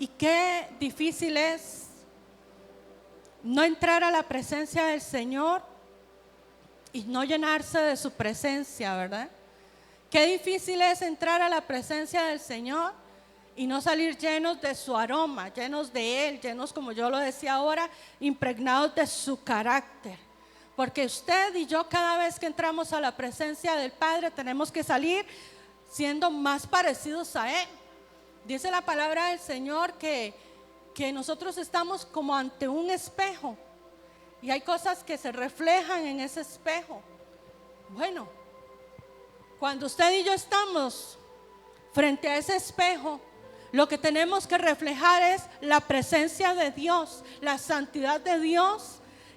Y qué difícil es no entrar a la presencia del Señor y no llenarse de su presencia, ¿verdad? Qué difícil es entrar a la presencia del Señor y no salir llenos de su aroma, llenos de Él, llenos, como yo lo decía ahora, impregnados de su carácter. Porque usted y yo, cada vez que entramos a la presencia del Padre, tenemos que salir siendo más parecidos a Él. Dice la palabra del Señor que nosotros estamos como ante un espejo y hay cosas que se reflejan en ese espejo. Bueno, cuando usted y yo estamos frente a ese espejo, lo que tenemos que reflejar es la presencia de Dios, la santidad de Dios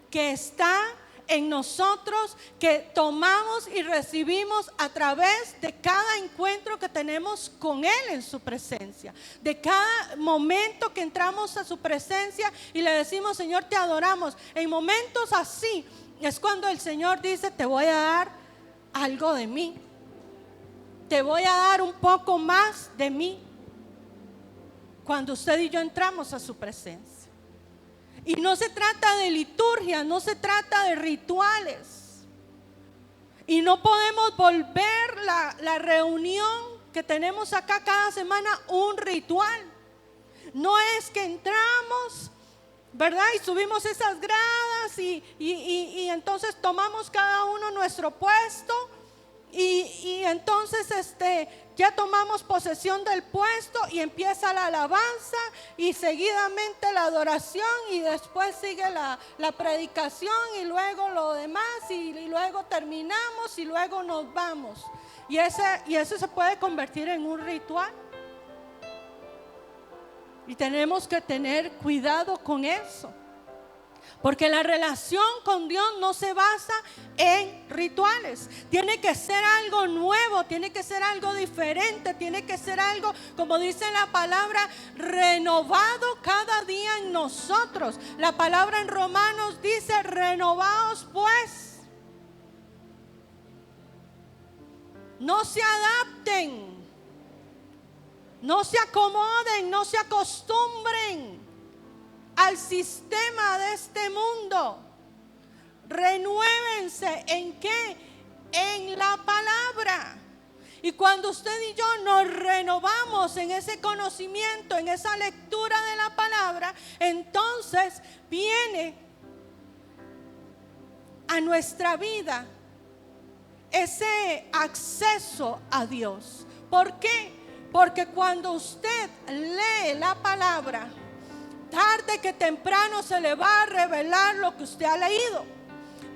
que está en nosotros, que tomamos y recibimos a través de cada encuentro que tenemos con Él en su presencia, de cada momento que entramos a su presencia y le decimos: Señor, te adoramos. En momentos así es cuando el Señor dice: te voy a dar algo de mí, te voy a dar un poco más de mí. Cuando usted y yo entramos a su presencia. Y no se trata de liturgia, no se trata de rituales. Y no podemos volver la reunión que tenemos acá cada semana un ritual. No es que entramos, ¿verdad? Y subimos esas gradas y entonces tomamos cada uno nuestro puesto. Y entonces ya tomamos posesión del puesto y empieza la alabanza y seguidamente la adoración y después sigue la predicación y luego lo demás y luego terminamos y luego nos vamos. Y eso se puede convertir en un ritual. Y tenemos que tener cuidado con eso. Porque la relación con Dios no se basa en rituales. Tiene que ser algo nuevo, tiene que ser algo diferente, tiene que ser algo, como dice la palabra, renovado cada día en nosotros. La palabra en Romanos dice: renovaos pues. No se adapten, no se acomoden, no se acostumbren al sistema de este mundo. Renuévense. ¿En qué? En la palabra. Y cuando usted y yo nos renovamos en ese conocimiento, en esa lectura de la palabra, entonces viene a nuestra vida ese acceso a Dios. ¿Por qué? Porque cuando usted lee la palabra, tarde que temprano se le va a revelar lo que usted ha leído.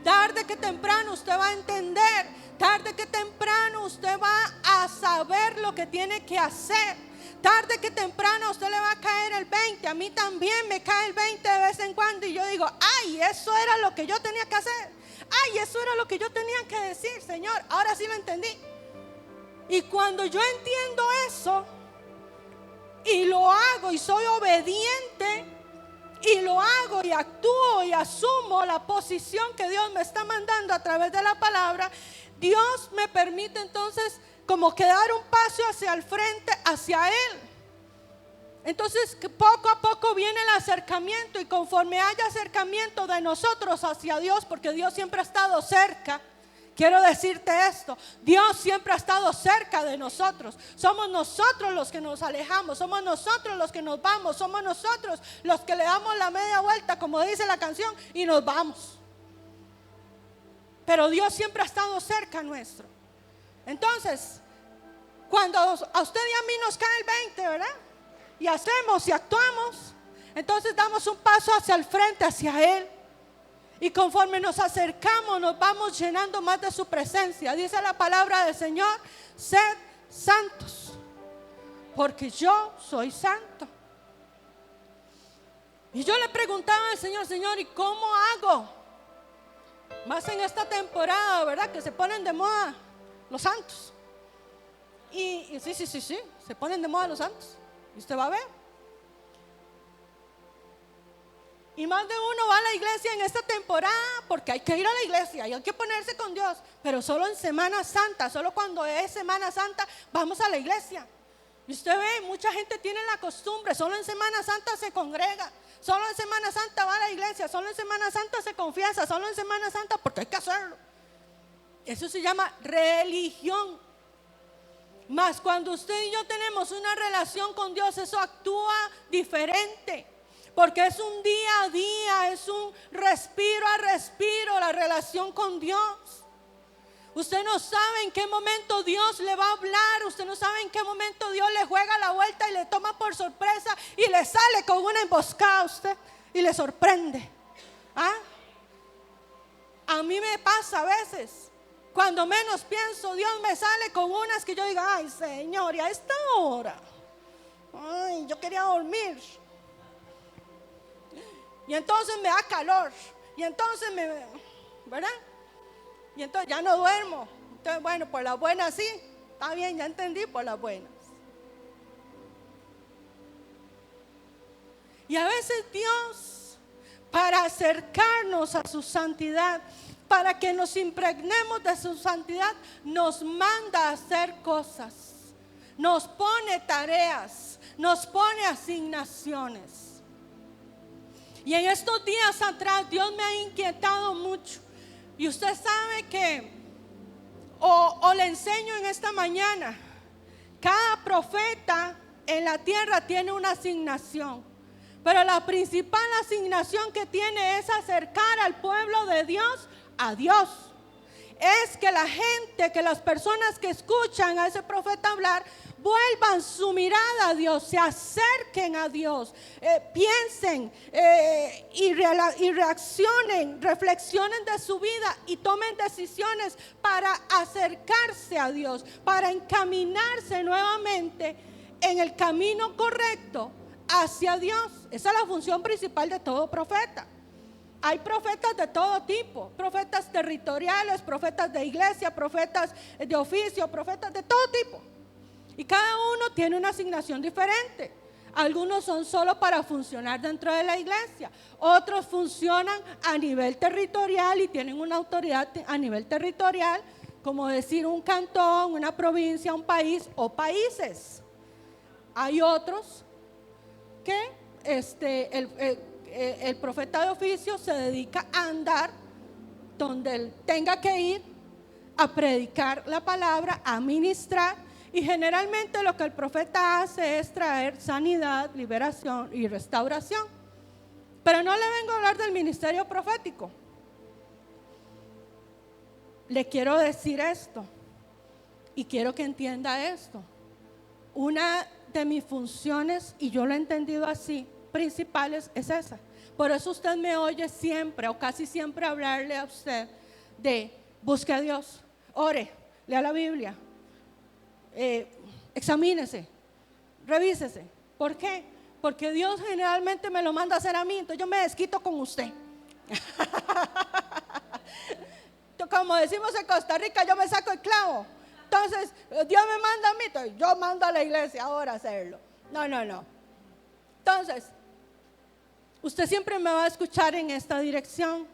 Tarde que temprano usted va a entender. Tarde que temprano usted va a saber lo que tiene que hacer. Tarde que temprano a usted le va a caer el 20. A mí también me cae el 20 de vez en cuando y yo digo: ay, eso era lo que yo tenía que hacer. Ay, eso era lo que yo tenía que decir, Señor. Ahora sí lo entendí. Y cuando yo entiendo eso y lo hago y soy obediente y lo hago y actúo y asumo la posición que Dios me está mandando a través de la palabra, Dios me permite entonces como que dar un paso hacia el frente, hacia Él. Entonces poco a poco viene el acercamiento, y conforme haya acercamiento de nosotros hacia Dios, porque Dios siempre ha estado cerca. Quiero decirte esto: Dios siempre ha estado cerca de nosotros. Somos nosotros los que nos alejamos, somos nosotros los que nos vamos, somos nosotros los que le damos la media vuelta, como dice la canción, y nos vamos. Pero Dios siempre ha estado cerca nuestro. Entonces, cuando a usted y a mí nos cae el 20, ¿verdad? Y hacemos y actuamos, entonces damos un paso hacia el frente, hacia Él. Y conforme nos acercamos, nos vamos llenando más de su presencia. Dice la palabra del Señor: sed santos, porque yo soy santo. Y yo le preguntaba al Señor: Señor, ¿y cómo hago? Más en esta temporada, ¿verdad? Que se ponen de moda los santos. Y sí, se ponen de moda los santos. Y usted va a ver. Y más de uno va a la iglesia en esta temporada porque hay que ir a la iglesia y hay que ponerse con Dios. Pero solo en Semana Santa, solo cuando es Semana Santa vamos a la iglesia. Y usted ve, mucha gente tiene la costumbre, solo en Semana Santa se congrega, solo en Semana Santa va a la iglesia, solo en Semana Santa se confiesa, solo en Semana Santa porque hay que hacerlo. Eso se llama religión. Mas cuando usted y yo tenemos una relación con Dios, eso actúa diferente. Porque es un día a día, es un respiro a respiro la relación con Dios. Usted no sabe en qué momento Dios le va a hablar. Usted no sabe en qué momento Dios le juega la vuelta y le toma por sorpresa y le sale con una emboscada a usted y le sorprende. ¿Ah? A mí me pasa a veces. Cuando menos pienso, Dios me sale con unas que yo digo, ay Señor, y a esta hora, ay, yo quería dormir. Y entonces me da calor. Y entonces ¿verdad? Y entonces ya no duermo. Entonces, bueno, por las buenas sí. Está bien, ya entendí, por las buenas. Y a veces Dios, para acercarnos a su santidad, para que nos impregnemos de su santidad, nos manda a hacer cosas. Nos pone tareas, nos pone asignaciones. Y en estos días atrás Dios me ha inquietado mucho. Y usted sabe que, o le enseño en esta mañana, cada profeta en la tierra tiene una asignación. Pero la principal asignación que tiene es acercar al pueblo de Dios a Dios. Es que la gente, que las personas que escuchan a ese profeta hablar, vuelvan su mirada a Dios, se acerquen a Dios, piensen y reaccionen, reflexionen de su vida y tomen decisiones para acercarse a Dios, para encaminarse nuevamente en el camino correcto hacia Dios. Esa es la función principal de todo profeta. Hay profetas de todo tipo, profetas territoriales, profetas de iglesia, profetas de oficio, profetas de todo tipo. Y cada uno tiene una asignación diferente. Algunos son solo para funcionar dentro de la iglesia. Otros funcionan a nivel territorial y tienen una autoridad a nivel territorial, como decir un cantón, una provincia, un país o países. Hay otros que el profeta de oficio se dedica a andar donde él tenga que ir, a predicar la palabra, a ministrar. Y generalmente lo que el profeta hace es traer sanidad, liberación y restauración. Pero no le vengo a hablar del ministerio profético. Le quiero decir esto y quiero que entienda esto. Una de mis funciones, y yo lo he entendido así, principales es esa. Por eso usted me oye siempre o casi siempre hablarle a usted de busque a Dios, ore, lea la Biblia, examínese, revísese. ¿Por qué? Porque Dios generalmente me lo manda a hacer a mí, entonces yo me desquito con usted. Como decimos en Costa Rica, yo me saco el clavo. Entonces Dios me manda a mí, entonces yo mando a la iglesia ahora a hacerlo. No. Entonces usted siempre me va a escuchar en esta dirección.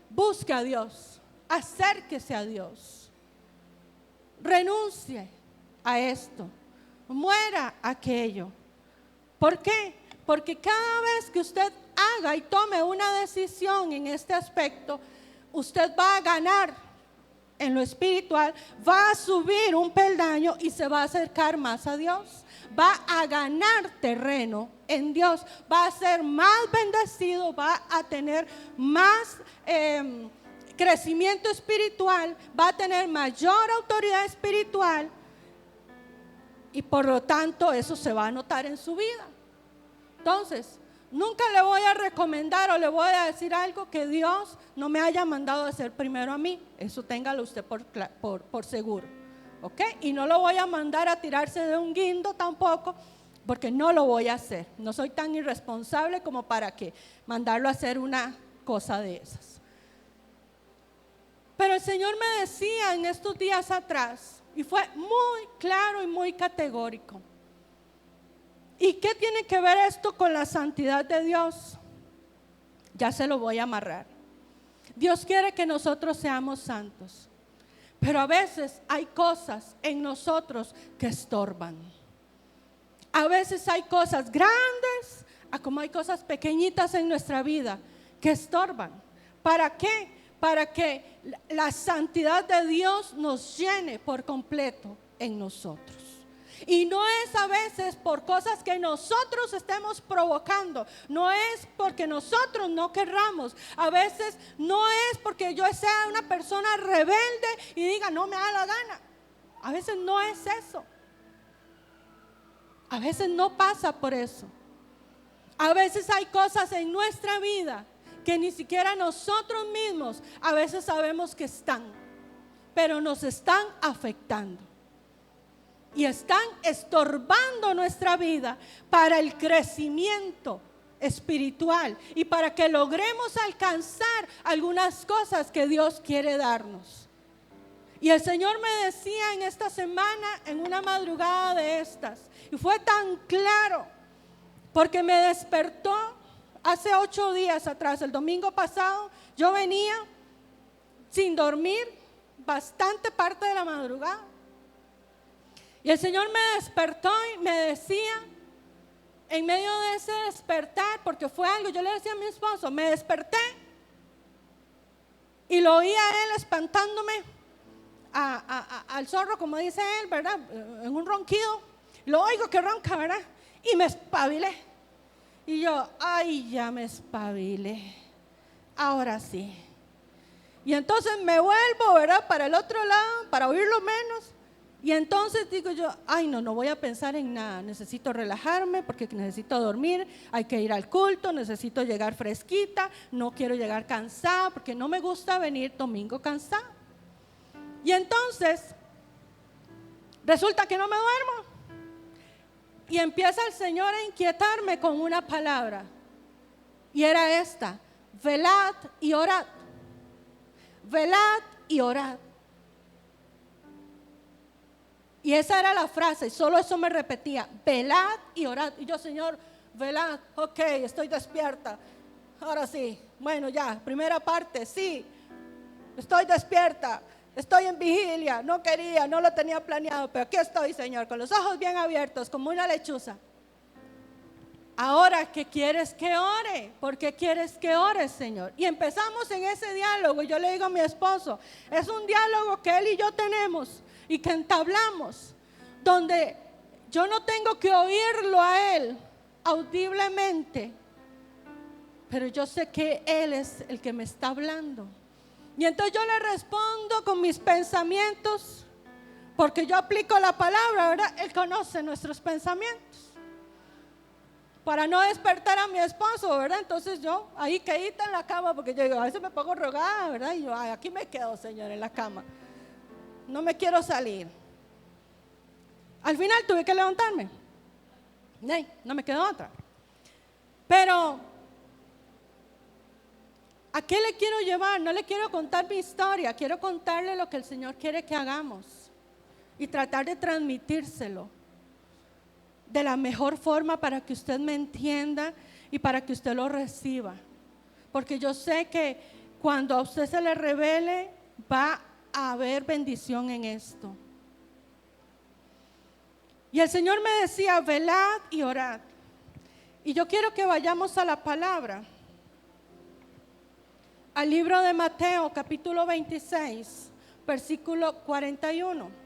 Busque a Dios, acérquese a Dios, renuncie a esto, muera aquello. ¿Por qué? Porque cada vez que usted haga y tome una decisión en este aspecto, usted va a ganar en lo espiritual, va a subir un peldaño y se va a acercar más a Dios. Va a ganar terreno en Dios, va a ser más bendecido, va a tener más crecimiento espiritual, va a tener mayor autoridad espiritual y por lo tanto eso se va a notar en su vida. Entonces, nunca le voy a recomendar o le voy a decir algo que Dios no me haya mandado a hacer primero a mí. Eso téngalo usted por seguro, ¿ok? Y no lo voy a mandar a tirarse de un guindo tampoco, porque no lo voy a hacer. No soy tan irresponsable como para que mandarlo a hacer una cosa de esas. Pero el Señor me decía en estos días atrás, y fue muy claro y muy categórico. ¿Y qué tiene que ver esto con la santidad de Dios? Ya se lo voy a amarrar. Dios quiere que nosotros seamos santos, pero a veces hay cosas en nosotros que estorban. A veces hay cosas grandes, como hay cosas pequeñitas en nuestra vida que estorban. ¿Para qué? Para que la santidad de Dios nos llene por completo en nosotros. Y no es a veces por cosas que nosotros estemos provocando, no es porque nosotros no querramos, a veces no es porque yo sea una persona rebelde y diga no me da la gana. A veces no es eso. A veces no pasa por eso. A veces hay cosas en nuestra vida que ni siquiera nosotros mismos a veces sabemos que están, pero nos están afectando y están estorbando nuestra vida para el crecimiento espiritual y para que logremos alcanzar algunas cosas que Dios quiere darnos. Y el Señor me decía en esta semana, en una madrugada de estas, y fue tan claro, porque me despertó hace 8 días atrás, el domingo pasado, yo venía sin dormir bastante parte de la madrugada. Y el Señor me despertó y me decía, en medio de ese despertar, porque fue algo, yo le decía a mi esposo, me desperté y lo oía a él espantándome al zorro, como dice él, ¿verdad? En un ronquido, lo oigo que ronca, ¿verdad? Y me espabilé. Y yo, ay, ya me espabilé, ahora sí. Y entonces me vuelvo, ¿verdad? Para el otro lado, para oírlo menos. Y entonces digo yo, ay, no voy a pensar en nada, necesito relajarme porque necesito dormir, hay que ir al culto, necesito llegar fresquita, no quiero llegar cansada porque no me gusta venir domingo cansada. Y entonces, resulta que no me duermo. Y empieza el Señor a inquietarme con una palabra. Y era esta: velad y orad. Velad y orad. Y esa era la frase, solo eso me repetía: velad y orad. Y yo, Señor, velad, ok, estoy despierta. Ahora sí, bueno, ya, primera parte, sí, estoy despierta. Estoy en vigilia, no quería, no lo tenía planeado, pero aquí estoy, Señor, con los ojos bien abiertos, como una lechuza. Ahora, ¿qué quieres que ore? ¿Por qué quieres que ore, Señor? Y empezamos en ese diálogo, y yo le digo a mi esposo, es un diálogo que él y yo tenemos y que entablamos, donde yo no tengo que oírlo a él audiblemente, pero yo sé que él es el que me está hablando. Y entonces yo le respondo con mis pensamientos, porque yo aplico la palabra, ¿verdad? Él conoce nuestros pensamientos. Para no despertar a mi esposo, ¿verdad? Entonces yo ahí quedita en la cama, porque yo digo, a veces me pongo rogada, ¿verdad? Y yo, ay, aquí me quedo, Señor, en la cama. No me quiero salir. Al final tuve que levantarme. No me quedó otra. Pero ¿a qué le quiero llevar? No le quiero contar mi historia, quiero contarle lo que el Señor quiere que hagamos y tratar de transmitírselo de la mejor forma para que usted me entienda y para que usted lo reciba. Porque yo sé que cuando a usted se le revele, va a haber bendición en esto. Y el Señor me decía, velad y orad. Y yo quiero que vayamos a la palabra. Al libro de Mateo, capítulo 26, versículo 41.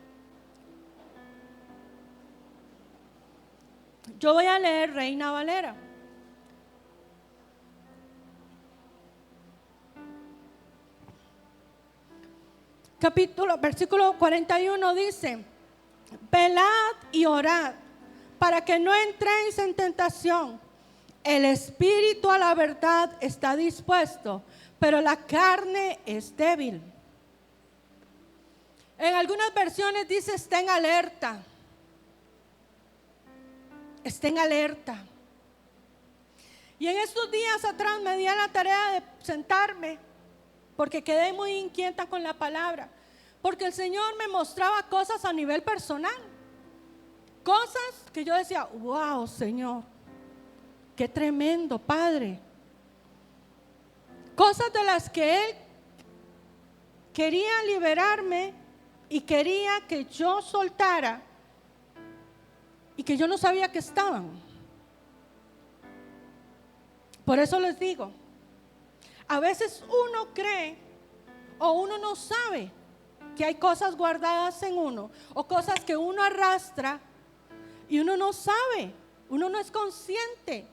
Yo voy a leer Reina Valera. Versículo 41 dice: velad y orad para que no entréis en tentación. El espíritu a la verdad está dispuesto, pero la carne es débil. En algunas versiones dice: estén alerta. Estén alerta. Y en estos días atrás me di a la tarea de sentarme, porque quedé muy inquieta con la palabra, porque el Señor me mostraba cosas a nivel personal, cosas que yo decía, wow, Señor, qué tremendo, Padre. Cosas de las que Él quería liberarme y quería que yo soltara y que yo no sabía que estaban. Por eso les digo, a veces uno cree o uno no sabe que hay cosas guardadas en uno o cosas que uno arrastra y uno no sabe, uno no es consciente.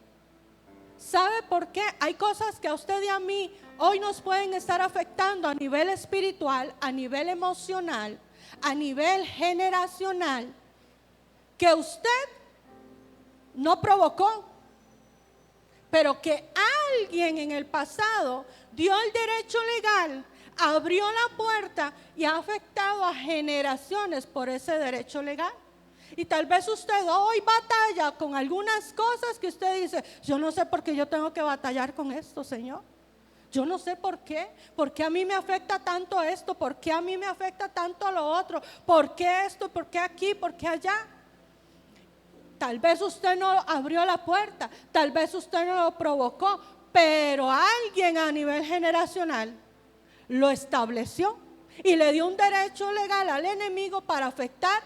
¿Sabe por qué? Hay cosas que a usted y a mí hoy nos pueden estar afectando a nivel espiritual, a nivel emocional, a nivel generacional, que usted no provocó, pero que alguien en el pasado dio el derecho legal, abrió la puerta y ha afectado a generaciones por ese derecho legal. Y tal vez usted hoy batalla con algunas cosas que usted dice, yo no sé por qué yo tengo que batallar con esto, Señor. Yo no sé por qué a mí me afecta tanto esto, por qué a mí me afecta tanto lo otro, por qué esto, por qué aquí, por qué allá. Tal vez usted no abrió la puerta, tal vez usted no lo provocó, pero alguien a nivel generacional lo estableció y le dio un derecho legal al enemigo para afectar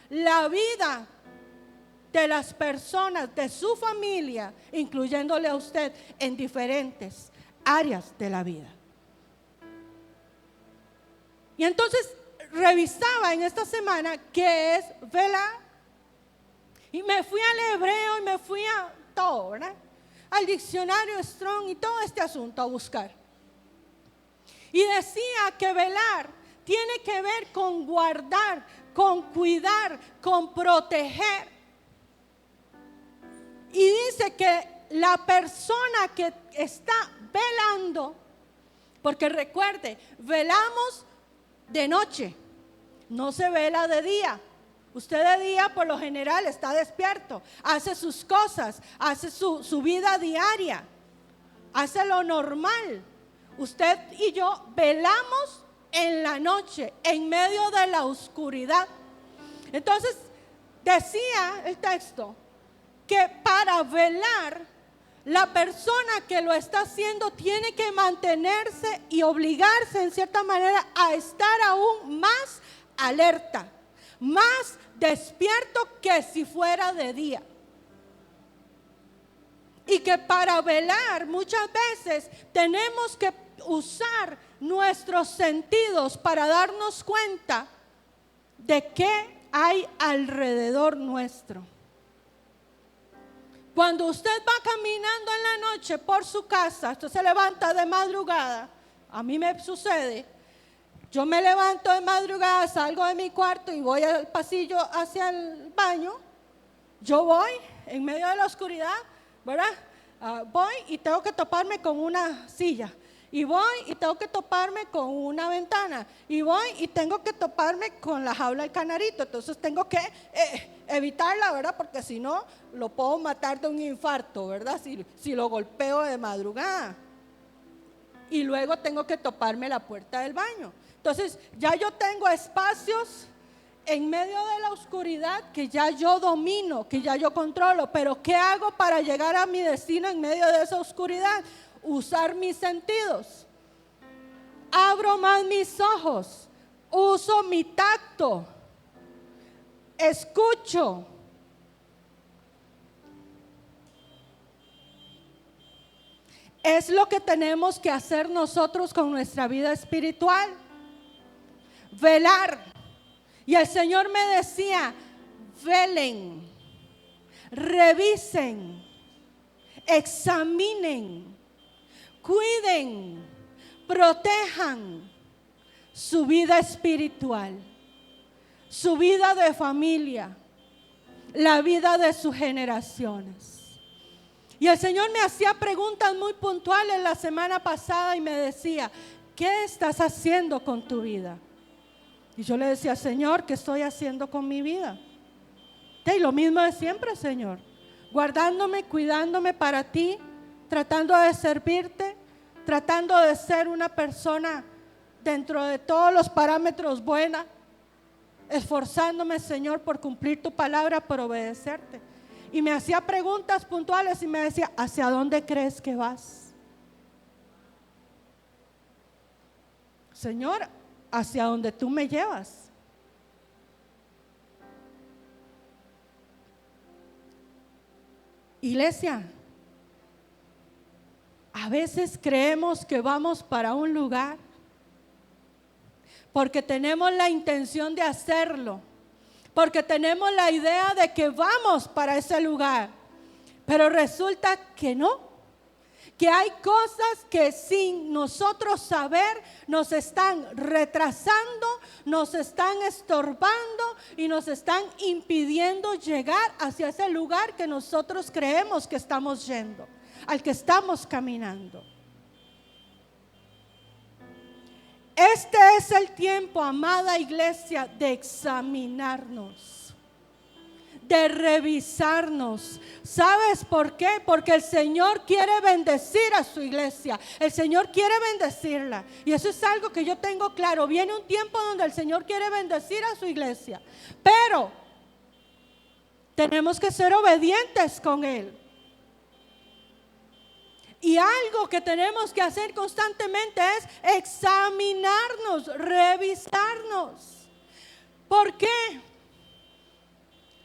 la vida de las personas, de su familia, incluyéndole a usted en diferentes áreas de la vida. Y entonces revisaba en esta semana qué es velar. Y me fui al hebreo y me fui a todo, ¿verdad? Al diccionario Strong y todo este asunto a buscar. Y decía que velar tiene que ver con guardar, con cuidar, con proteger. Y dice que la persona que está velando, porque recuerde, velamos de noche, no se vela de día. Usted de día por lo general está despierto, hace sus cosas, hace su vida diaria, hace lo normal. Usted y yo velamos en la noche, en medio de la oscuridad. Entonces decía el texto que para velar, la persona que lo está haciendo tiene que mantenerse y obligarse en cierta manera a estar aún más alerta, más despierto que si fuera de día. Y que para velar muchas veces tenemos que usar nuestros sentidos para darnos cuenta de qué hay alrededor nuestro. Cuando usted va caminando en la noche por su casa, usted se levanta de madrugada, a mí me sucede, yo me levanto de madrugada, salgo de mi cuarto y voy al pasillo hacia el baño, yo voy en medio de la oscuridad, ¿verdad? Voy y tengo que toparme con una silla, y voy y tengo que toparme con una ventana, y voy y tengo que toparme con la jaula del canarito, entonces tengo que evitarla, ¿verdad? Porque si no, lo puedo matar de un infarto, ¿verdad? Si lo golpeo de madrugada. Y luego tengo que toparme la puerta del baño. Entonces, ya yo tengo espacios en medio de la oscuridad que ya yo domino, que ya yo controlo. Pero ¿qué hago para llegar a mi destino en medio de esa oscuridad? Usar mis sentidos. Abro más mis ojos. Uso mi tacto. Escucho. Es lo que tenemos que hacer nosotros con nuestra vida espiritual. Velar. Y el Señor me decía, velen, revisen, examinen, cuiden, protejan su vida espiritual, su vida de familia, la vida de sus generaciones. Y el Señor me hacía preguntas muy puntuales la semana pasada y me decía, ¿qué estás haciendo con tu vida? Y yo le decía, Señor, ¿qué estoy haciendo con mi vida? Y lo mismo de siempre, Señor, guardándome, cuidándome para ti, tratando de servirte, tratando de ser una persona dentro de todos los parámetros buena, esforzándome, Señor, por cumplir tu palabra, por obedecerte. Y me hacía preguntas puntuales y me decía, ¿hacia dónde crees que vas? Señor, hacia donde tú me llevas. Iglesia, a veces creemos que vamos para un lugar porque tenemos la intención de hacerlo, porque tenemos la idea de que vamos para ese lugar, pero resulta que no, que hay cosas que sin nosotros saber nos están retrasando, nos están estorbando y nos están impidiendo llegar hacia ese lugar que nosotros creemos que estamos yendo, al que estamos caminando. Este es el tiempo, amada iglesia, de examinarnos, de revisarnos. ¿Sabes por qué? Porque el Señor quiere bendecir a su iglesia. El Señor quiere bendecirla. Y eso es algo que yo tengo claro. Viene un tiempo donde el Señor quiere bendecir a su iglesia. Pero tenemos que ser obedientes con Él. Y algo que tenemos que hacer constantemente es examinarnos, revisarnos. ¿Por qué?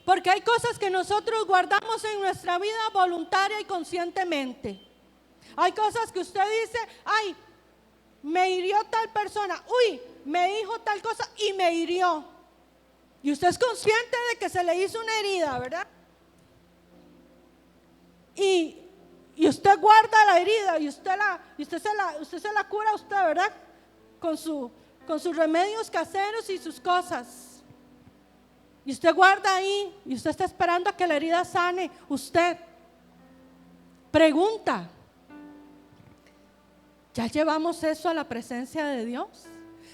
Porque hay cosas que nosotros guardamos en nuestra vida voluntaria y conscientemente. Hay cosas que usted dice, ay, me hirió tal persona, uy, me dijo tal cosa y me hirió. Y usted es consciente de que se le hizo una herida, ¿verdad? Y usted guarda la herida y usted se la cura a usted, ¿verdad? Con sus remedios caseros y sus cosas. Y usted guarda ahí y usted está esperando a que la herida sane. Usted pregunta, ¿ya llevamos eso a la presencia de Dios?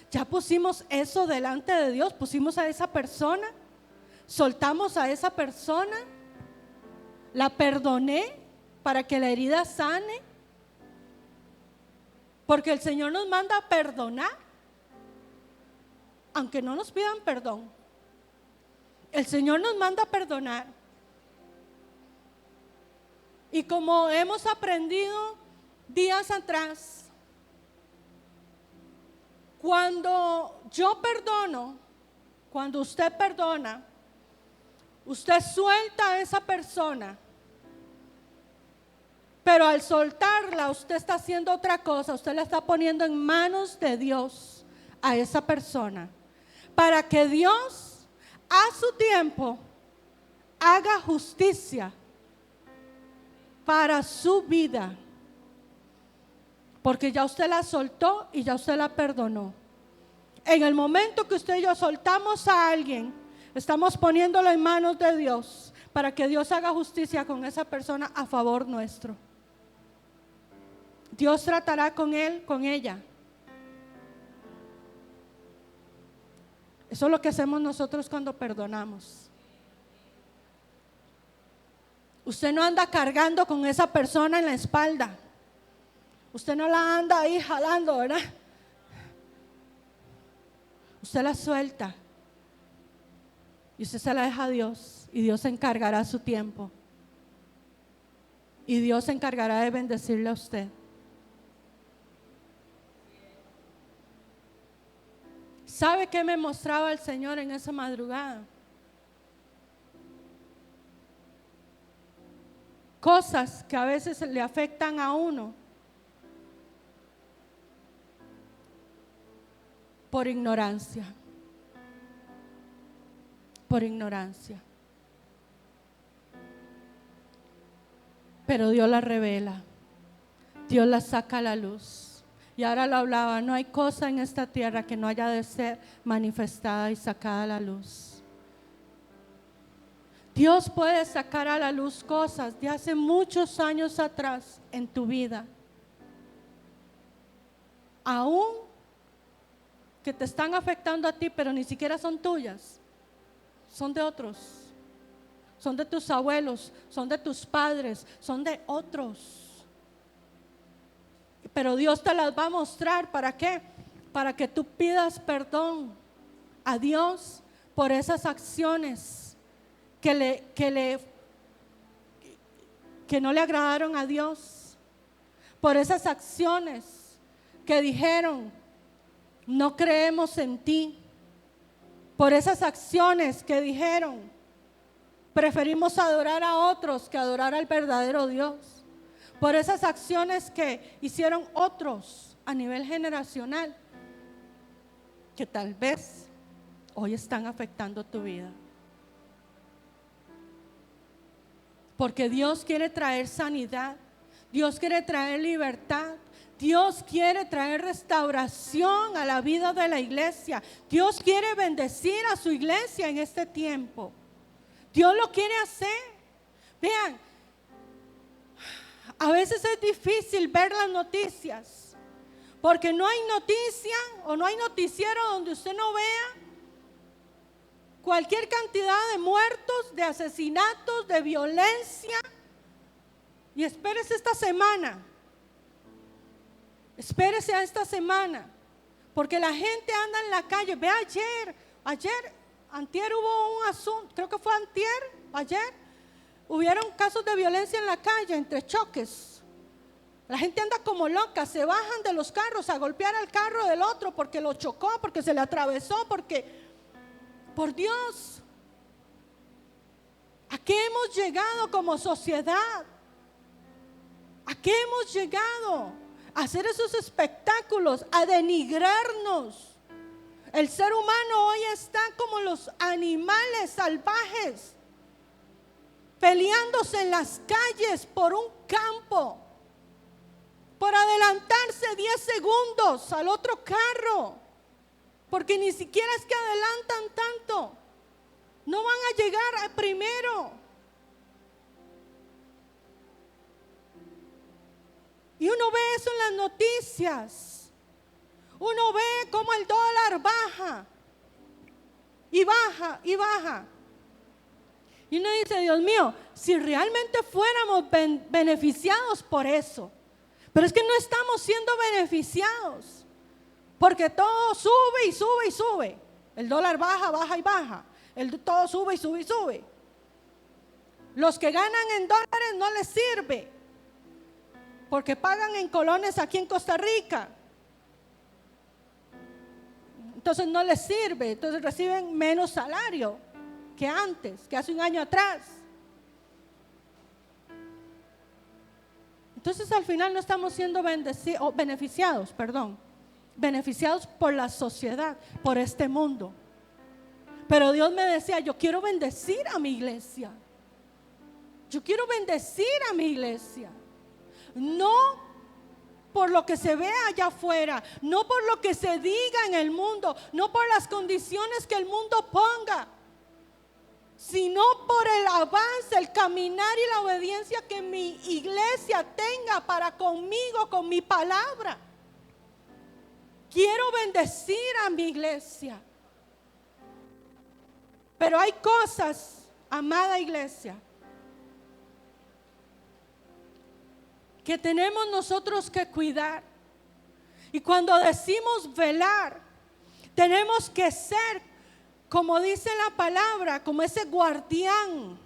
¿Ya pusimos eso delante de Dios? ¿Pusimos a esa persona? ¿Soltamos a esa persona? ¿La perdoné para que la herida sane? Porque el Señor nos manda a perdonar, aunque no nos pidan perdón. El Señor nos manda a perdonar. Y como hemos aprendido días atrás, cuando yo perdono, cuando usted perdona, usted suelta a esa persona. Pero al soltarla, usted está haciendo otra cosa. Usted la está poniendo en manos de Dios a esa persona, para que Dios a su tiempo haga justicia para su vida. Porque ya usted la soltó y ya usted la perdonó. En el momento que usted y yo soltamos a alguien, estamos poniéndolo en manos de Dios, para que Dios haga justicia con esa persona a favor nuestro. Dios tratará con él, con ella. Eso es lo que hacemos nosotros cuando perdonamos. Usted no anda cargando con esa persona en la espalda. Usted no la anda ahí jalando, ¿verdad? Usted la suelta y usted se la deja a Dios, y Dios se encargará a su tiempo. Y Dios se encargará de bendecirle a usted. ¿Sabe qué me mostraba el Señor en esa madrugada? Cosas que a veces le afectan a uno por ignorancia. Por ignorancia. Pero Dios la revela. Dios la saca a la luz. Y ahora lo hablaba, no hay cosa en esta tierra que no haya de ser manifestada y sacada a la luz. Dios puede sacar a la luz cosas de hace muchos años atrás en tu vida, aún que te están afectando a ti, pero ni siquiera son tuyas, son de otros, son de tus abuelos, son de tus padres, son de otros. Pero Dios te las va a mostrar. ¿Para qué? Para que tú pidas perdón a Dios por esas acciones que no le agradaron a Dios, por esas acciones que dijeron, no creemos en ti, por esas acciones que dijeron, Preferimos adorar a otros que adorar al verdadero Dios. Por esas acciones que hicieron otros a nivel generacional, que tal vez hoy están afectando tu vida. Porque Dios quiere traer sanidad, Dios quiere traer libertad, Dios quiere traer restauración a la vida de la iglesia. Dios quiere bendecir a su iglesia en este tiempo. Dios lo quiere hacer. Vean, a veces es difícil ver las noticias, porque no hay noticia o no hay noticiero donde usted no vea cualquier cantidad de muertos, de asesinatos, de violencia. Y espérese esta semana. Espérese a esta semana, porque la gente anda en la calle. Ve antier hubo un asunto, creo que fue ayer, hubieron casos de violencia en la calle, entre choques. La gente anda como loca, se bajan de los carros a golpear al carro del otro porque lo chocó, porque se le atravesó, porque, por Dios, ¿a qué hemos llegado como sociedad? ¿A qué hemos llegado? A hacer esos espectáculos, a denigrarnos. El ser humano hoy está como los animales salvajes, peleándose en las calles por un campo, por adelantarse 10 segundos al otro carro, porque ni siquiera es que adelantan tanto, no van a llegar primero. Y uno ve eso en las noticias. Uno ve cómo el dólar baja y baja y baja. Y uno dice, Dios mío, si realmente fuéramos beneficiados por eso. Pero es que no estamos siendo beneficiados, porque todo sube y sube y sube. El dólar baja, baja y baja. Todo sube y sube y sube. Los que ganan en dólares no les sirve, porque pagan en colones aquí en Costa Rica. Entonces no les sirve, entonces reciben menos salario que antes, que hace un año atrás. Entonces al final no estamos siendo beneficiados por la sociedad, por este mundo. Pero Dios me decía, yo quiero bendecir a mi iglesia. Yo quiero bendecir a mi iglesia. No por lo que se ve allá afuera, no por lo que se diga en el mundo, no por las condiciones que el mundo ponga, sino por el avance, el caminar y la obediencia que mi iglesia tenga para conmigo, con mi palabra. Quiero bendecir a mi iglesia. Pero hay cosas, amada iglesia, que tenemos nosotros que cuidar. Y cuando decimos velar, tenemos que ser, como dice la palabra, como ese guardián,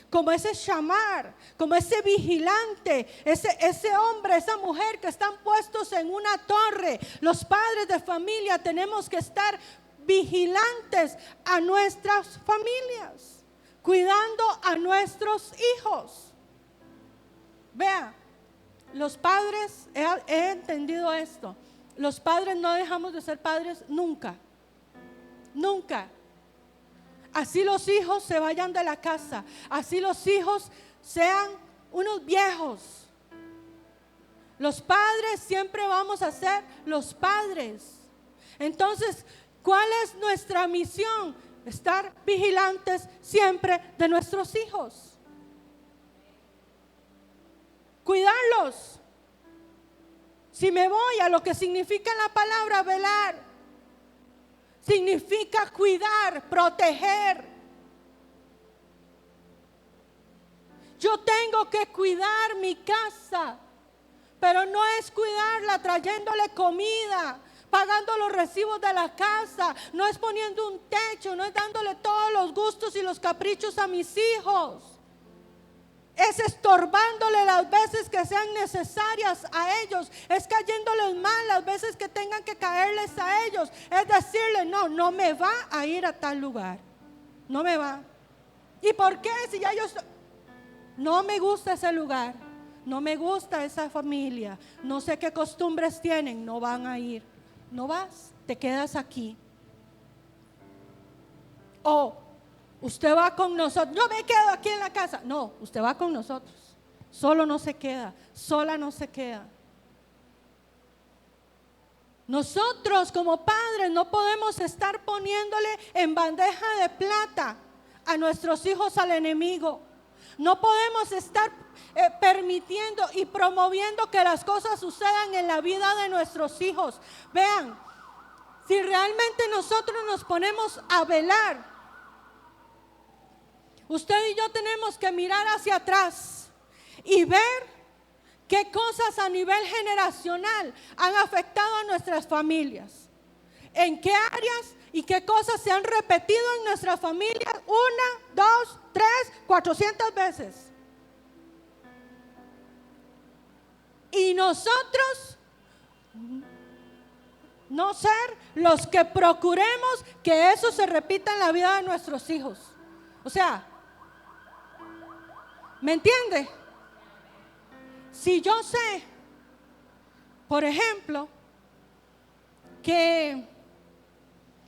como ese shamar, como ese vigilante, ese hombre, esa mujer que están puestos en una torre. Los padres de familia tenemos que estar vigilantes a nuestras familias, cuidando a nuestros hijos. Vea, los padres, he entendido esto, los padres no dejamos de ser padres nunca, nunca. Así los hijos se vayan de la casa, así los hijos sean unos viejos, los padres siempre vamos a ser los padres. Entonces, ¿cuál es nuestra misión? Estar vigilantes siempre de nuestros hijos. Cuidarlos. Si me voy a lo que significa la palabra velar, significa cuidar, proteger. Yo tengo que cuidar mi casa, pero no es cuidarla trayéndole comida, pagando los recibos de la casa, no es poniendo un techo, no es dándole todos los gustos y los caprichos a mis hijos. Es estorbándole las veces que sean necesarias a ellos, es cayéndoles mal las veces que tengan que caerles a ellos, es decirle, no me va a ir a tal lugar, no me va. Y ¿Y por qué? Si ya yo no me gusta ese lugar, no me gusta esa familia, no sé qué costumbres tienen, no van a ir. No vas, te quedas aquí. O usted va con nosotros. Yo me quedo aquí en la casa. No, usted va con nosotros. Solo no se queda, sola no se queda. Nosotros como padres no podemos estar poniéndole en bandeja de plata a nuestros hijos al enemigo. No podemos estar permitiendo y promoviendo que las cosas sucedan en la vida de nuestros hijos. Vean, si realmente nosotros nos ponemos a velar, usted y yo tenemos que mirar hacia atrás y ver qué cosas a nivel generacional han afectado a nuestras familias, en qué áreas y qué cosas se han repetido en nuestras familias 1, 2, 3, 400 veces. Y nosotros no ser los que procuremos que eso se repita en la vida de nuestros hijos. O sea, ¿me entiende? Si yo sé, por ejemplo, que,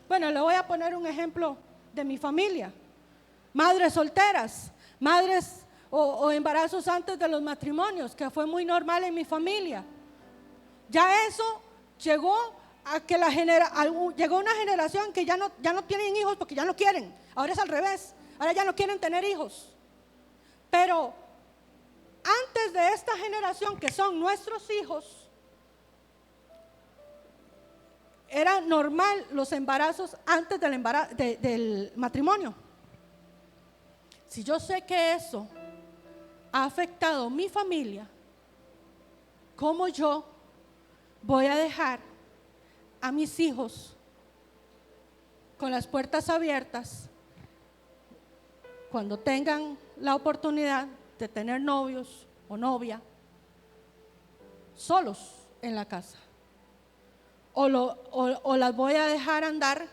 bueno, le voy a poner un ejemplo de mi familia. Madres solteras, madres o embarazos antes de los matrimonios, que fue muy normal en mi familia. Ya eso llegó a que llegó una generación que ya no tienen hijos porque ya no quieren. Ahora es al revés, ahora ya no quieren tener hijos. Pero antes de esta generación, que son nuestros hijos, era normal los embarazos antes del matrimonio. Si yo sé que eso ha afectado mi familia, ¿cómo yo voy a dejar a mis hijos con las puertas abiertas cuando tengan la oportunidad de tener novios o novia solos en la casa? O las voy a dejar andar,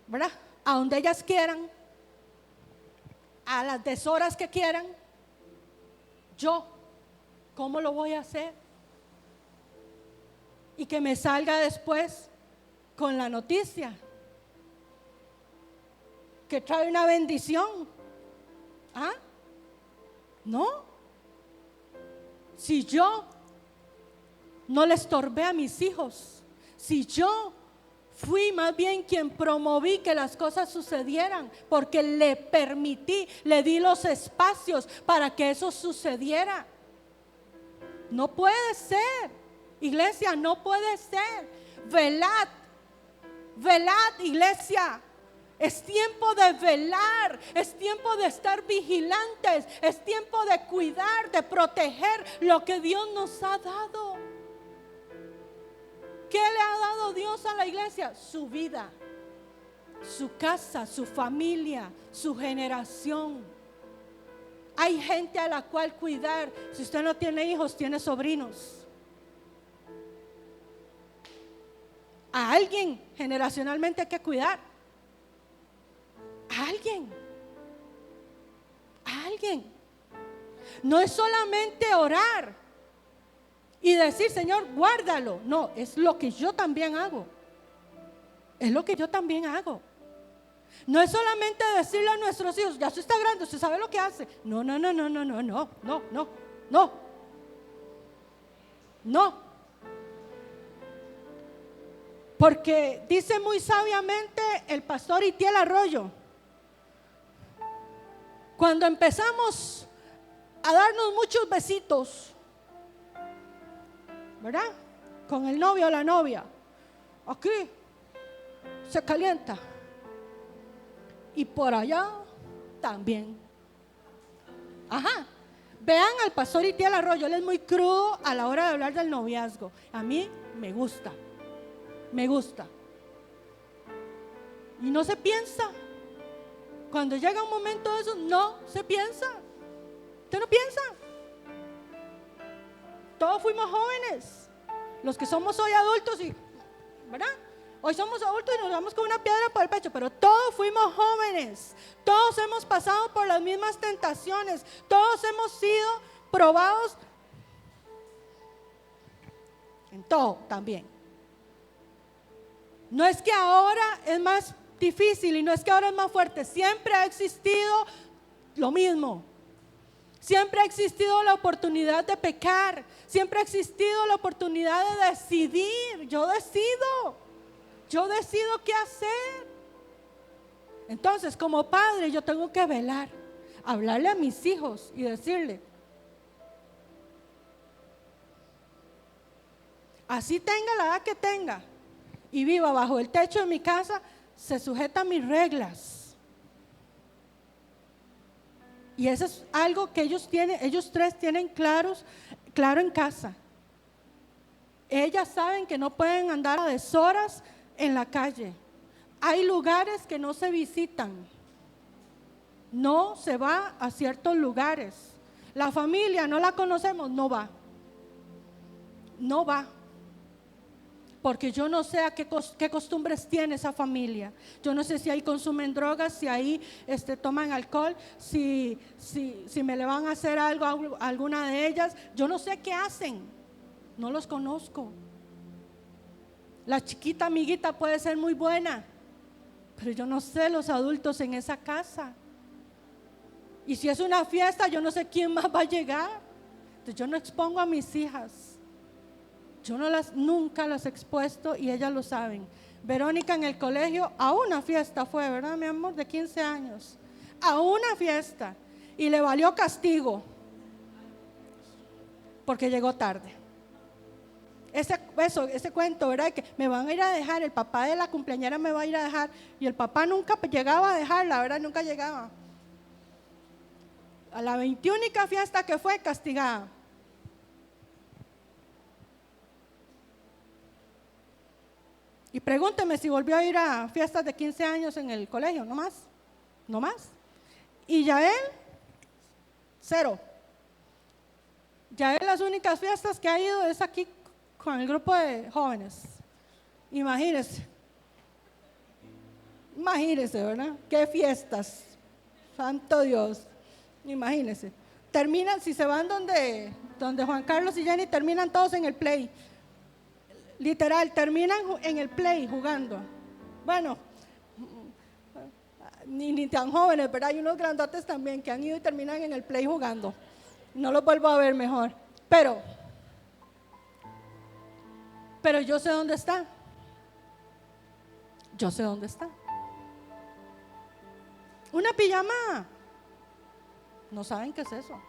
¿verdad?, a donde ellas quieran, a las deshoras que quieran. Yo, ¿cómo lo voy a hacer? Y que me salga después con la noticia que trae una bendición. ¿Ah? No. Si yo no le estorbé a mis hijos, si yo fui más bien quien promoví que las cosas sucedieran, porque le permití, le di los espacios para que eso sucediera. No puede ser, iglesia, no puede ser. Velad, velad, iglesia. Es tiempo de velar, es tiempo de estar vigilantes, es tiempo de cuidar, de proteger lo que Dios nos ha dado. ¿Qué le ha dado Dios a la iglesia? Su vida, su casa, su familia, su generación. Hay gente a la cual cuidar. Si usted no tiene hijos, tiene sobrinos. A alguien generacionalmente hay que cuidar. A alguien. A alguien. No es solamente orar y decir, Señor, guárdalo. No, es lo que yo también hago. Es lo que yo también hago. No es solamente decirle a nuestros hijos, ya usted está grande, usted sabe lo que hace. No. Porque dice muy sabiamente el pastor Itiel Arroyo, cuando empezamos a darnos muchos besitos, ¿verdad?, con el novio o la novia, aquí se calienta y por allá también. Ajá. Vean al pastor Itiel Arroyo, él es muy crudo a la hora de hablar del noviazgo. A mí me gusta. Y no se piensa. Cuando llega un momento de eso, no se piensa. ¿Usted no piensa? Todos fuimos jóvenes. Los que somos hoy adultos, y, ¿verdad?, Hoy somos adultos y nos damos con una piedra por el pecho, pero todos fuimos jóvenes, todos hemos pasado por las mismas tentaciones, todos hemos sido probados en todo también. No es que ahora es más difícil y no es que ahora es más fuerte, siempre ha existido lo mismo. Siempre ha existido la oportunidad de pecar, siempre ha existido la oportunidad de decidir. Yo decido qué hacer. Entonces, como padre, yo tengo que velar, hablarle a mis hijos y decirle, así tenga la edad que tenga y viva bajo el techo de mi casa, se sujeta a mis reglas. Y eso es algo que ellos tres tienen claro en casa. Ellas saben que no pueden andar a deshoras en la calle. Hay lugares que no se visitan. No se va a ciertos lugares. La familia no la conocemos, no va. No va. Porque yo no sé qué costumbres tiene esa familia. Yo no sé si ahí consumen drogas, si ahí toman alcohol, si me le van a hacer algo a alguna de ellas. Yo no sé qué hacen, no los conozco. La chiquita amiguita puede ser muy buena, pero yo no sé los adultos en esa casa. Y si es una fiesta, yo no sé quién más va a llegar. Entonces yo no expongo a mis hijas. Yo nunca las he expuesto y ellas lo saben. Verónica en el colegio a una fiesta fue, ¿verdad, mi amor? De 15 años. A una fiesta. Y le valió castigo. Porque llegó tarde. Ese cuento, ¿verdad? Que me van a ir a dejar, el papá de la cumpleañera me va a ir a dejar. Y el papá nunca llegaba a dejarla, ¿verdad? Nunca llegaba. A la 21ª fiesta que fue, castigada. Y pregúnteme si volvió a ir a fiestas de 15 años en el colegio, no más. Y Yael, 0. Yael, las únicas fiestas que ha ido es aquí con el grupo de jóvenes. Imagínense, ¿verdad? ¿Qué fiestas? Santo Dios, imagínense. Terminan, si se van donde Juan Carlos y Jenny, terminan todos en el play. Literal, terminan en el play jugando. Bueno, ni tan jóvenes, ¿verdad? Hay unos grandotes también que han ido y terminan en el play jugando. No los vuelvo a ver mejor. Pero yo sé dónde está. Yo sé dónde está. Una pijama. No saben qué es eso.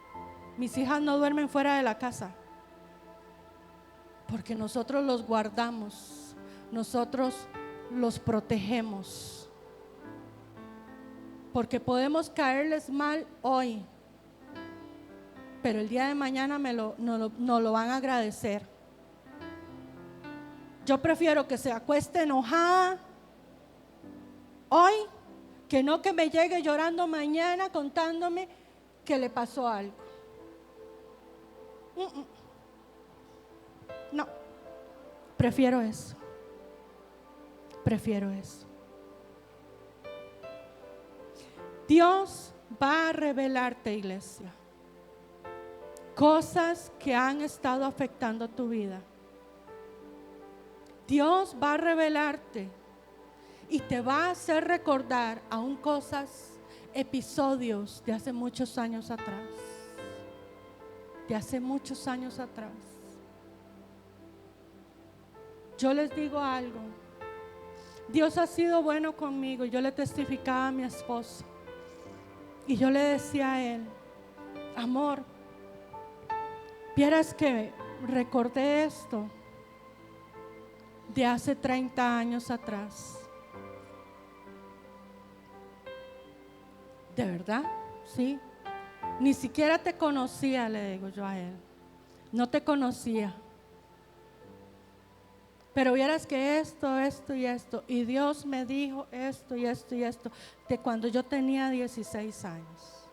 Mis hijas no duermen fuera de la casa. Porque nosotros los guardamos, nosotros los protegemos. Porque podemos caerles mal hoy, pero el día de mañana nos lo van a agradecer. Yo prefiero que se acueste enojada hoy, que no que me llegue llorando mañana contándome que le pasó algo. No, prefiero eso. Dios va a revelarte, iglesia, cosas que han estado afectando tu vida. Dios va a revelarte y te va a hacer recordar aún cosas, episodios de hace muchos años atrás. Yo les digo algo. Dios ha sido bueno conmigo. Yo le testificaba a mi esposo. Y yo le decía a él, amor, vieras que recordé esto de hace 30 años atrás. ¿De verdad? Sí. Ni siquiera te conocía, le digo yo a él. No te conocía. Pero vieras que esto y esto, y Dios me dijo esto y esto y esto, de cuando yo tenía 16 años.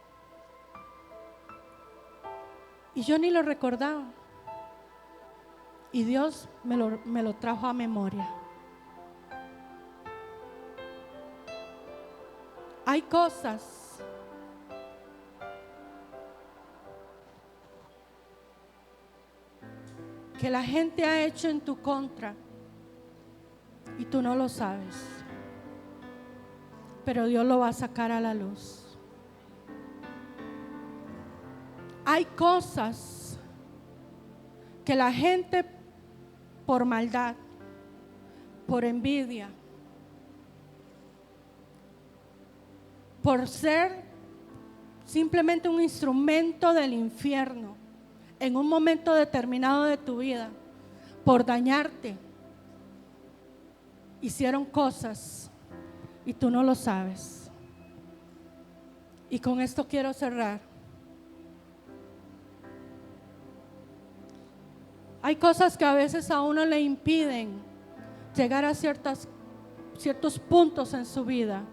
Y yo ni lo recordaba. Y Dios me lo trajo a memoria. Hay cosas que la gente ha hecho en tu contra y tú no lo sabes, pero Dios lo va a sacar a la luz. Hay cosas que la gente, por maldad, por envidia, por ser simplemente un instrumento del infierno en un momento determinado de tu vida, por dañarte, hicieron cosas y tú no lo sabes. Y con esto quiero cerrar. Hay cosas que a veces a uno le impiden llegar a ciertos puntos en su vida.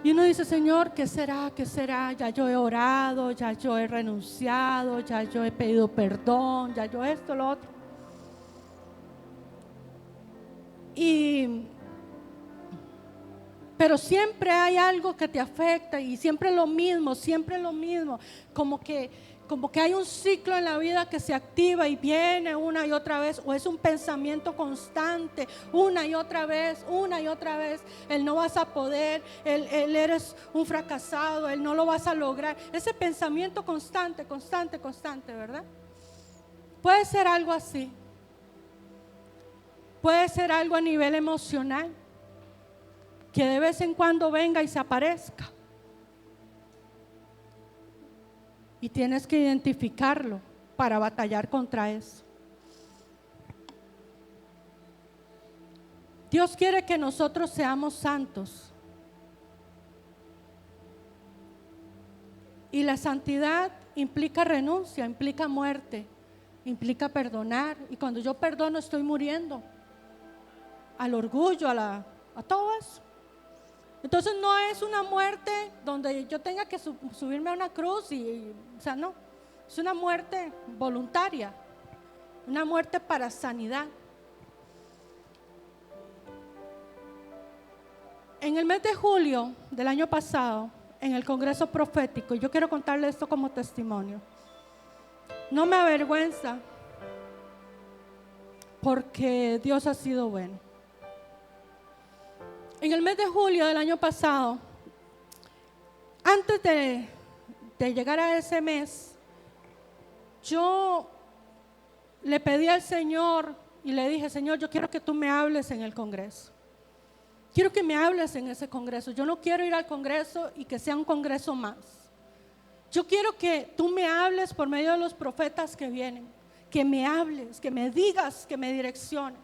Y uno dice, Señor, ¿qué será? ¿Qué será? Ya yo he orado, ya yo he renunciado, ya yo he pedido perdón, ya yo esto, lo otro. Pero siempre hay algo que te afecta y siempre lo mismo, como que hay un ciclo en la vida que se activa y viene una y otra vez, o es un pensamiento constante, una y otra vez, el no vas a poder, el eres un fracasado, el no lo vas a lograr, ese pensamiento constante, ¿verdad? Puede ser algo así, puede ser algo a nivel emocional, que de vez en cuando venga y se aparezca. Y tienes que identificarlo para batallar contra eso. Dios quiere que nosotros seamos santos. Y la santidad implica renuncia, implica muerte, implica perdonar. Y cuando yo perdono estoy muriendo al orgullo, a todo eso. Entonces no es una muerte donde yo tenga que subirme a una cruz o sea, no, es una muerte voluntaria, una muerte para sanidad. En el mes de julio del año pasado, en el Congreso Profético, yo quiero contarle esto como testimonio. No me avergüenza, porque Dios ha sido bueno. En el mes de julio del año pasado, antes de llegar a ese mes, yo le pedí al Señor y le dije, Señor, yo quiero que tú me hables en el Congreso. Quiero que me hables en ese Congreso. Yo no quiero ir al Congreso y que sea un Congreso más. Yo quiero que tú me hables por medio de los profetas que vienen. Que me hables, que me digas, que me direcciones.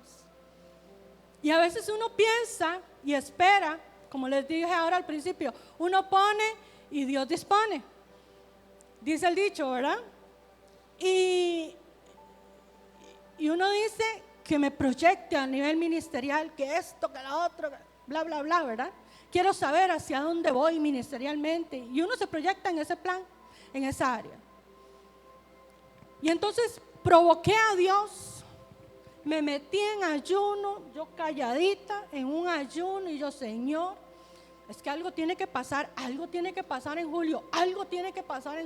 Y a veces uno piensa y espera, como les dije ahora al principio, uno pone y Dios dispone. Dice el dicho, ¿verdad? Y uno dice que me proyecte a nivel ministerial, que esto, que lo otro, bla, bla, bla, ¿verdad? Quiero saber hacia dónde voy ministerialmente. Y uno se proyecta en ese plan, en esa área. Y entonces provoqué a Dios. Me metí en ayuno, yo calladita, en un ayuno, y yo, Señor, es que algo tiene que pasar en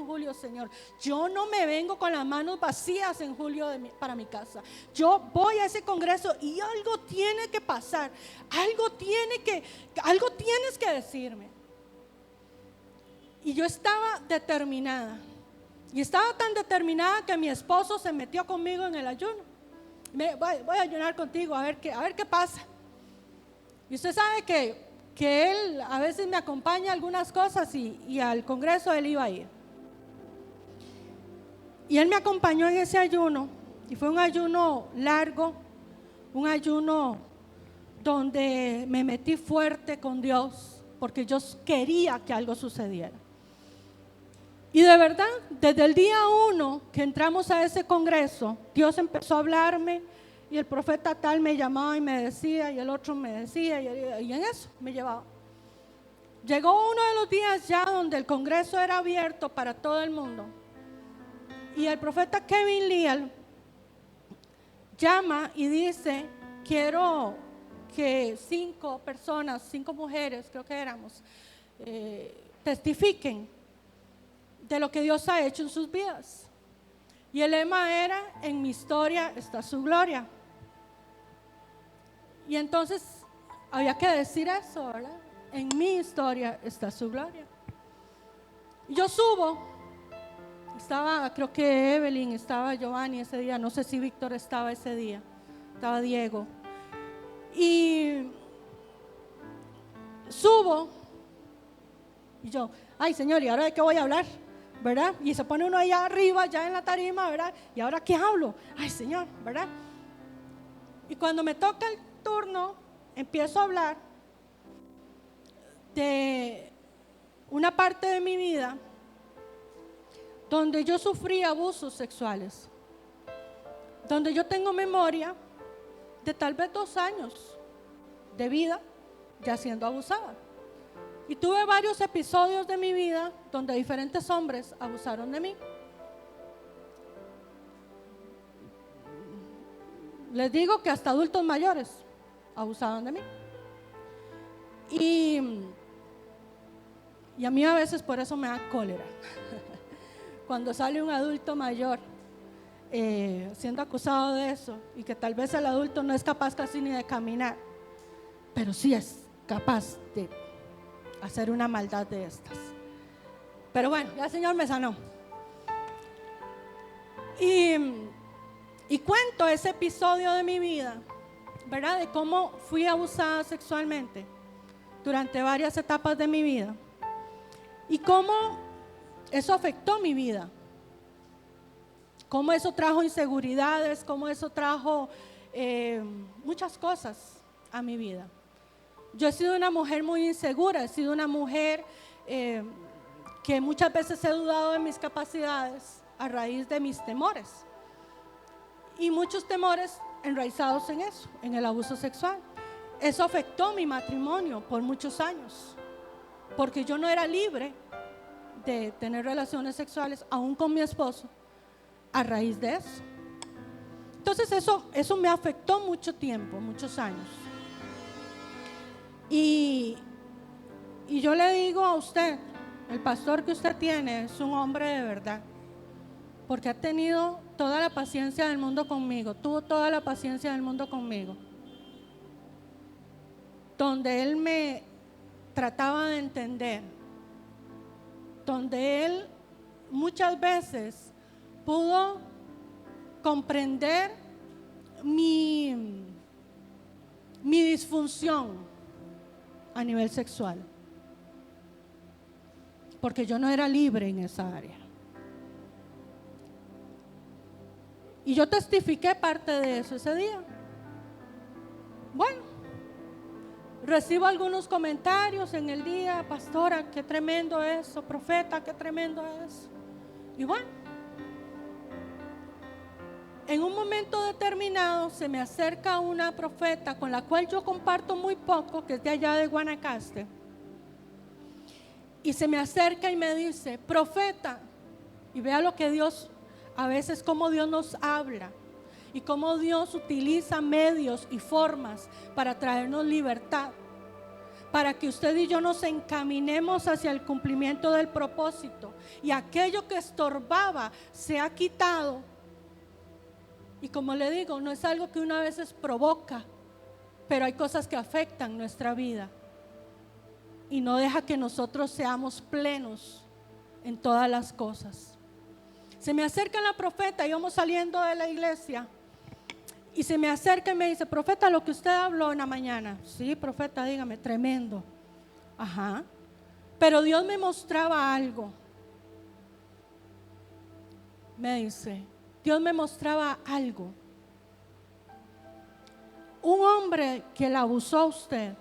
julio, Señor. Yo no me vengo con las manos vacías en julio para mi casa. Yo voy a ese congreso y algo tiene que pasar, algo tienes que decirme. Y yo estaba determinada, y estaba tan determinada que mi esposo se metió conmigo en el ayuno. Voy a ayunar contigo a ver qué pasa. Y usted sabe que él a veces me acompaña a algunas cosas y al congreso él iba a ir. Y él me acompañó en ese ayuno y fue un ayuno largo, un ayuno donde me metí fuerte con Dios porque yo quería que algo sucediera. Y de verdad, desde el día 1 que entramos a ese congreso, Dios empezó a hablarme y el profeta tal me llamaba y me decía y el otro me decía y en eso me llevaba. Llegó uno de los días ya donde el congreso era abierto para todo el mundo y el profeta Kevin Leal llama y dice, quiero que 5 mujeres, creo que éramos, testifiquen de lo que Dios ha hecho en sus vidas. Y el lema era: en mi historia está su gloria. Y entonces había que decir eso, ¿verdad? En mi historia está su gloria. Y yo subo, estaba, creo que Evelyn, estaba Giovanni ese día, no sé si Víctor estaba ese día, estaba Diego. Y subo y yo, ay Señor, ¿y ahora de qué voy a hablar? ¿Verdad? Y se pone uno allá arriba, ya en la tarima, ¿verdad? ¿Y ahora qué hablo? Ay Señor, ¿verdad? Y cuando me toca el turno, empiezo a hablar de una parte de mi vida donde yo sufrí abusos sexuales, donde yo tengo memoria de tal vez 2 años de vida ya siendo abusada. Y tuve varios episodios de mi vida donde diferentes hombres abusaron de mí. Les digo que hasta adultos mayores abusaban de mí. Y a mí a veces por eso me da cólera. Cuando sale un adulto mayor siendo acusado de eso, y que tal vez el adulto no es capaz casi ni de caminar, pero sí es capaz de hacer una maldad de estas. Pero bueno, ya el Señor me sanó. Y cuento ese episodio de mi vida, ¿verdad? De cómo fui abusada sexualmente durante varias etapas de mi vida y cómo eso afectó mi vida, cómo eso trajo inseguridades, cómo eso trajo muchas cosas a mi vida. Yo he sido una mujer muy insegura, he sido una mujer que muchas veces he dudado de mis capacidades a raíz de mis temores. Y muchos temores enraizados en eso, en el abuso sexual. Eso afectó mi matrimonio por muchos años, porque yo no era libre de tener relaciones sexuales, aún con mi esposo, a raíz de eso. Entonces eso me afectó mucho tiempo, muchos años. Y yo le digo a usted, el pastor que usted tiene es un hombre de verdad, porque ha tenido toda la paciencia del mundo conmigo, tuvo toda la paciencia del mundo conmigo, donde él me trataba de entender, donde él muchas veces pudo comprender mi disfunción a nivel sexual, porque yo no era libre en esa área. Y yo testifiqué parte de eso ese día. Bueno, recibo algunos comentarios en el día: pastora, qué tremendo eso; profeta, qué tremendo es. Y bueno, en un momento determinado se me acerca una profeta con la cual yo comparto muy poco, que es de allá de Guanacaste, y se me acerca y me dice: profeta. Y vea lo que Dios, a veces cómo Dios nos habla y cómo Dios utiliza medios y formas para traernos libertad, para que usted y yo nos encaminemos hacia el cumplimiento del propósito, y aquello que estorbaba se ha quitado. Y como le digo, no es algo que uno a veces provoca, pero hay cosas que afectan nuestra vida y no deja que nosotros seamos plenos en todas las cosas. Se me acerca la profeta, íbamos saliendo de la iglesia, y se me acerca y me dice: profeta, lo que usted habló en la mañana. Sí, profeta, dígame. Tremendo. Ajá. Pero Dios me mostraba algo. Me dice: Dios me mostraba algo. Un hombre que la abusó a usted,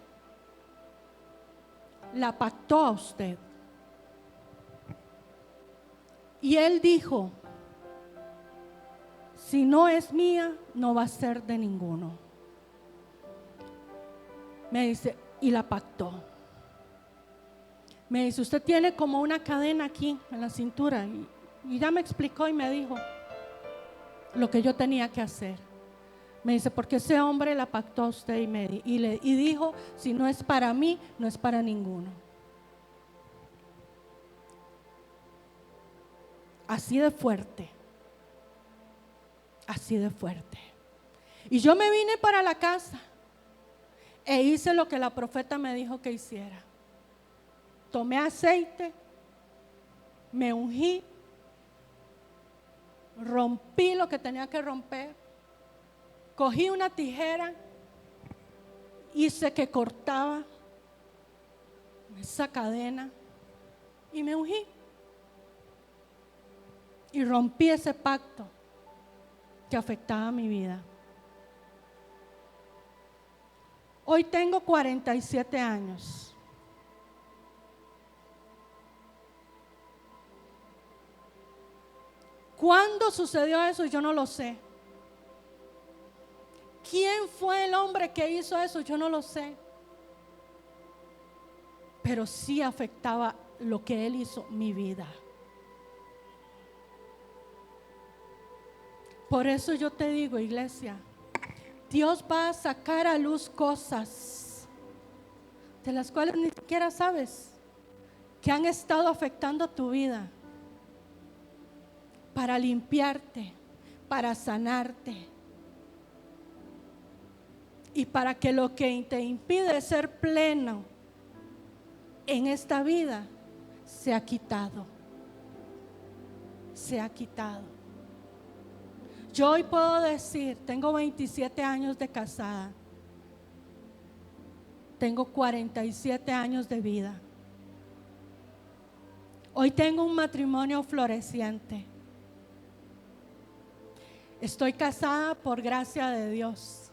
la pactó a usted. Y él dijo: si no es mía, no va a ser de ninguno. Me dice: y la pactó. Me dice: usted tiene como una cadena aquí en la cintura. Y ya me explicó y me dijo lo que yo tenía que hacer. Me dice, porque ese hombre la pactó a usted y dijo, si no es para mí, no es para ninguno. Así de fuerte. Así de fuerte. Y yo me vine para la casa e hice lo que la profeta me dijo que hiciera. Tomé aceite, me ungí, rompí lo que tenía que romper, cogí una tijera, hice que cortaba esa cadena y me ungí. Y rompí ese pacto que afectaba mi vida. Hoy tengo 47 años. ¿Cuándo sucedió eso? Yo no lo sé. ¿Quién fue el hombre que hizo eso? Yo no lo sé. Pero sí afectaba lo que él hizo, mi vida. Por eso yo te digo, iglesia, Dios va a sacar a luz cosas de las cuales ni siquiera sabes que han estado afectando tu vida, para limpiarte, para sanarte y para que lo que te impide ser pleno en esta vida sea quitado. Sea quitado. Yo hoy puedo decir, tengo 27 años de casada, tengo 47 años de vida. Hoy tengo un matrimonio floreciente. Estoy casada por gracia de Dios,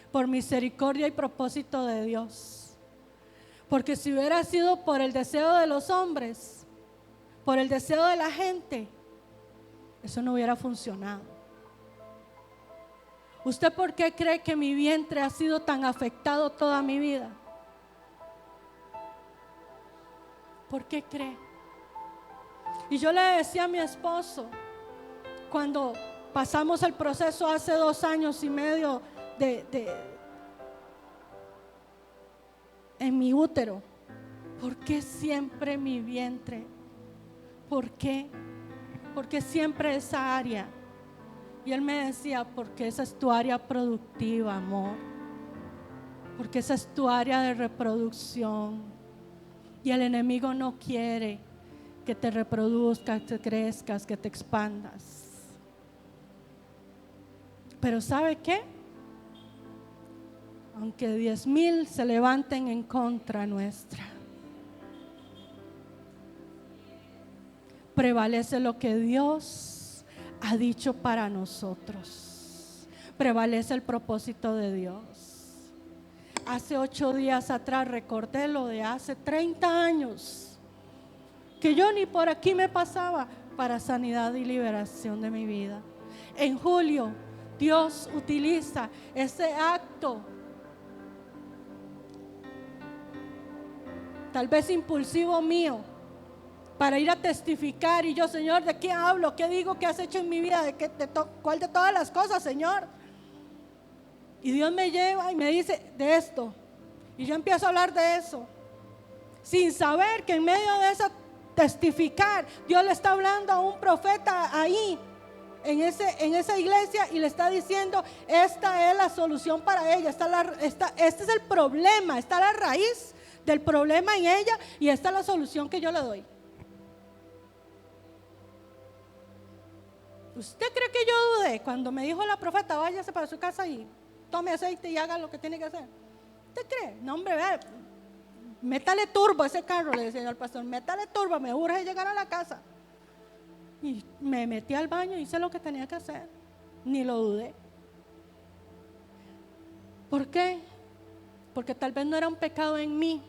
por misericordia y propósito de Dios. Porque si hubiera sido por el deseo de los hombres, por el deseo de la gente, eso no hubiera funcionado. ¿Usted por qué cree que mi vientre ha sido tan afectado toda mi vida? ¿Por qué cree? Y yo le decía a mi esposo, cuando pasamos el proceso hace 2 años y medio en mi útero, ¿por qué siempre mi vientre? ¿Por qué? Porque siempre esa área. Y él me decía, porque esa es tu área productiva, amor. Porque esa es tu área de reproducción. Y el enemigo no quiere que te reproduzcas, que crezcas, que te expandas. Pero ¿sabe qué? Aunque 10,000 se levanten en contra nuestra, prevalece lo que Dios ha dicho para nosotros. Prevalece el propósito de Dios. Hace 8 días atrás recordé lo de hace 30 años, que yo ni por aquí me pasaba, para sanidad y liberación de mi vida. En julio, Dios utiliza ese acto, tal vez impulsivo mío, para ir a testificar. Y yo, Señor, ¿de qué hablo? ¿Qué digo? ¿Qué has hecho en mi vida? ¿Cuál de todas las cosas, Señor? Y Dios me lleva y me dice de esto. Y yo empiezo a hablar de eso, sin saber que en medio de eso testificar, Dios le está hablando a un profeta ahí, en esa iglesia, y le está diciendo, esta es la solución para ella, este es el problema, está la raíz del problema en ella, y esta es la solución que yo le doy. ¿Usted cree que yo dudé cuando me dijo la profeta, váyase para su casa y tome aceite y haga lo que tiene que hacer? ¿Usted cree? No, hombre, vea, métale turbo a ese carro, le decía yo al pastor, métale turbo, me urge llegar a la casa. Y me metí al baño y hice lo que tenía que hacer, ni lo dudé. ¿Por qué? Porque tal vez no era un pecado en mí,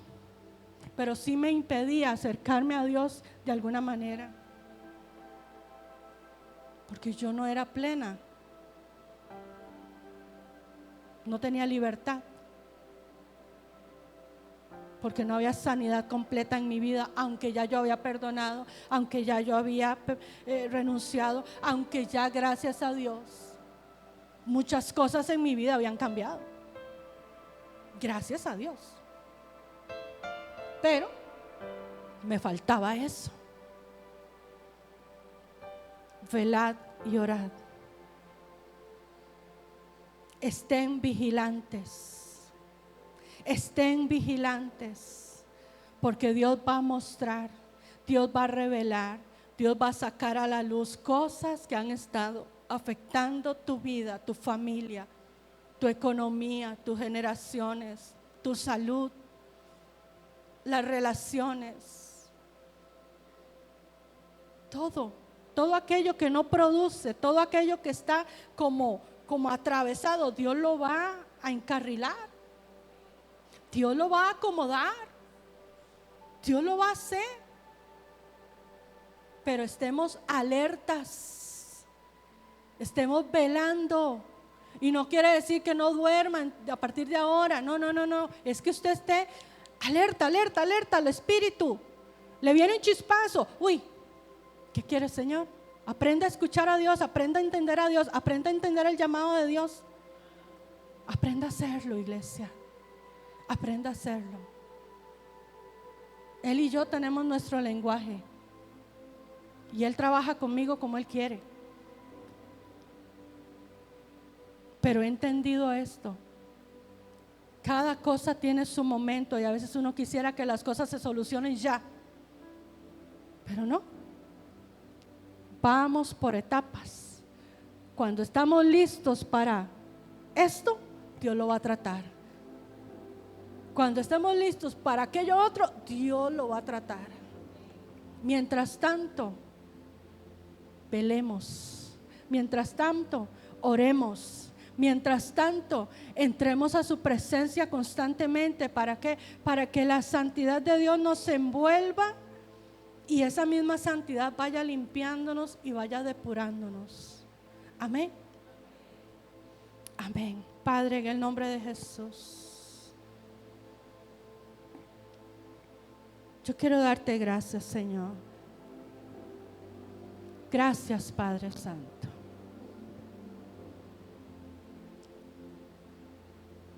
pero sí me impedía acercarme a Dios de alguna manera, porque yo no era plena, no tenía libertad, porque no había sanidad completa en mi vida, aunque ya yo había perdonado, aunque ya yo había renunciado, aunque ya, gracias a Dios, muchas cosas en mi vida habían cambiado. Gracias a Dios. Pero me faltaba eso. Velad y orad. Estén vigilantes. Estén vigilantes. Porque Dios va a mostrar, Dios va a revelar, Dios va a sacar a la luz cosas que han estado afectando tu vida, tu familia, tu economía, tus generaciones, tu salud, las relaciones. Todo aquello que no produce, todo aquello que está como atravesado, Dios lo va a encarrilar, Dios lo va a acomodar, Dios lo va a hacer. Pero estemos alertas, estemos velando. Y no quiere decir que no duerman a partir de ahora, no, es que usted esté alerta al espíritu. Le viene un chispazo, uy, ¿qué quiere, Señor? Aprenda a escuchar a Dios, aprenda a entender a Dios, aprenda a entender el llamado de Dios. Aprenda a hacerlo, iglesia, aprenda a hacerlo. Él y yo tenemos nuestro lenguaje y Él trabaja conmigo como Él quiere. Pero he entendido esto. Cada cosa tiene su momento y a veces uno quisiera que las cosas se solucionen ya. Pero no. Vamos por etapas. Cuando estamos listos para esto, Dios lo va a tratar. Cuando estemos listos para aquello otro, Dios lo va a tratar. Mientras tanto, velemos. Mientras tanto, oremos. Mientras tanto, entremos a su presencia constantemente. ¿Para qué? Para que la santidad de Dios nos envuelva y esa misma santidad vaya limpiándonos y vaya depurándonos. Amén. Amén. Padre, en el nombre de Jesús, yo quiero darte gracias, Señor. Gracias, Padre Santo.